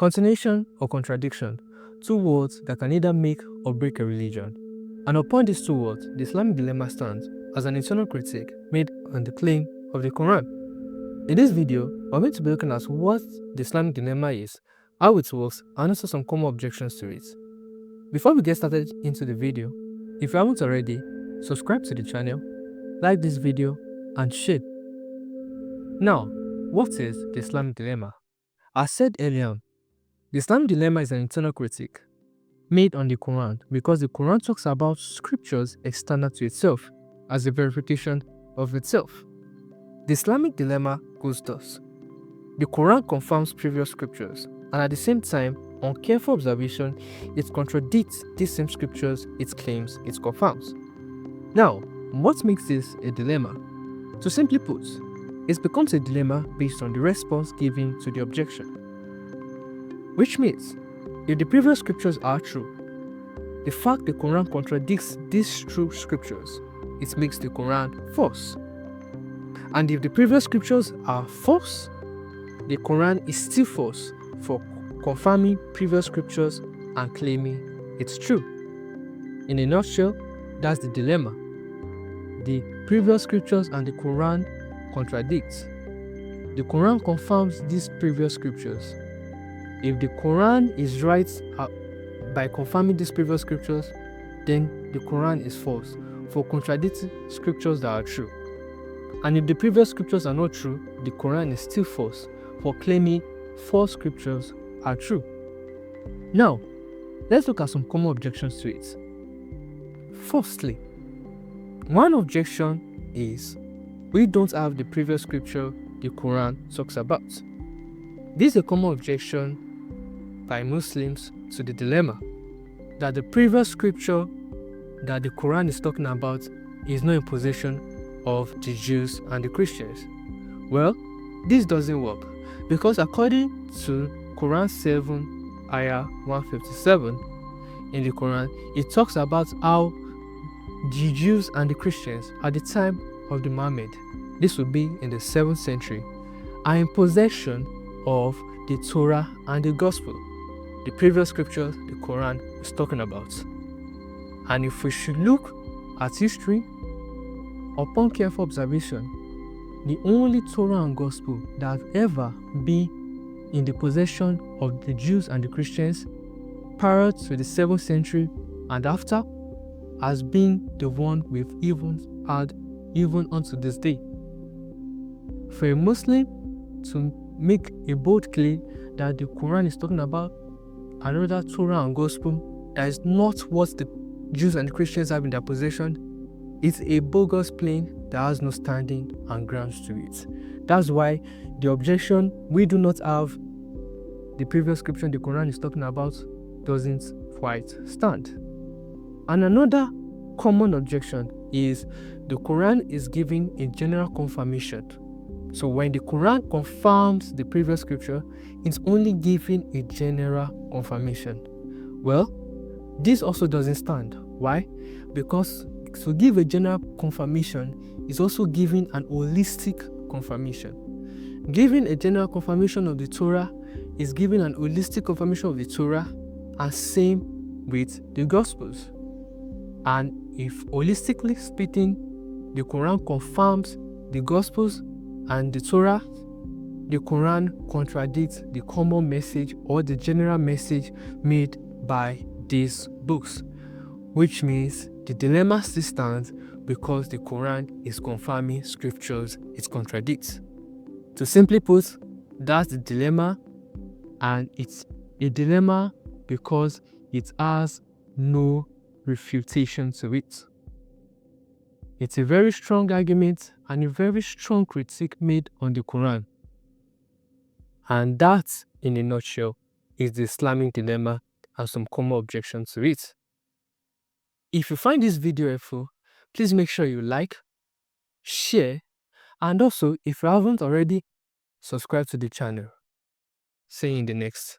Continuation or contradiction, two words that can either make or break a religion. And upon these two words, the Islamic Dilemma stands as an internal critique made on the claim of the Quran. In this video, we're going to be looking at what the Islamic Dilemma is, how it works, and also some common objections to it. Before we get started into the video, if you haven't already, subscribe to the channel, like this video, and share. Now, what is the Islamic Dilemma? As said earlier on, the Islamic Dilemma is an internal critique made on the Quran because the Quran talks about scriptures external to itself as a verification of itself. The Islamic Dilemma goes thus. The Quran confirms previous scriptures, and at the same time, on careful observation, it contradicts these same scriptures it claims it confirms. Now, what makes this a dilemma? To simply put, it becomes a dilemma based on the response given to the objection. Which means, if the previous scriptures are true, the fact the Quran contradicts these true scriptures, it makes the Quran false. And if the previous scriptures are false, the Quran is still false for confirming previous scriptures and claiming it's true. In a nutshell, that's the dilemma. The previous scriptures and the Quran contradict. The Quran confirms these previous scriptures. If the Quran is right by confirming these previous scriptures, then the Quran is false for contradicting scriptures that are true. And if the previous scriptures are not true, the Quran is still false for claiming false scriptures are true. Now, let's look at some common objections to it. Firstly, one objection is we don't have the previous scripture the Quran talks about. This is a common objection by Muslims to the dilemma that the previous scripture that the Quran is talking about is not in possession of the Jews and the Christians. Well, this doesn't work because according to Quran 7 ayah 157 in the Quran, it talks about how the Jews and the Christians at the time of the Muhammad, this would be in the 7th century, are in possession of the Torah and the Gospel, the previous scriptures the Quran is talking about. And if we should look at history, upon careful observation, the only Torah and Gospel that have ever been in the possession of the Jews and the Christians prior to the 7th century and after has been the one we've even had even unto this day. For a Muslim to make a bold claim that the Quran is talking about another Torah and Gospel that is not what the Jews and the Christians have in their possession, it's a bogus claim that has no standing and grounds to it. That's why the objection, we do not have the previous scripture the Quran is talking about, doesn't quite stand. And another common objection is the Quran is giving a general confirmation. So when the Quran confirms the previous scripture, it's only giving a general confirmation. Well, this also doesn't stand. Why? Because to give a general confirmation is also giving an holistic confirmation. Giving a general confirmation of the Torah is giving an holistic confirmation of the Torah, and same with the Gospels. And if holistically speaking, the Quran confirms the Gospels and the Torah, the Quran contradicts the common message or the general message made by these books, which means the dilemma still stands because the Quran is confirming scriptures it contradicts. To simply put, that's the dilemma, and it's a dilemma because it has no refutation to it. It's a very strong argument and a very strong critique made on the Quran. And that, in a nutshell, is the Islamic dilemma and some common objections to it. If you find this video helpful, please make sure you like, share, and also, if you haven't already, subscribe to the channel. See you in the next.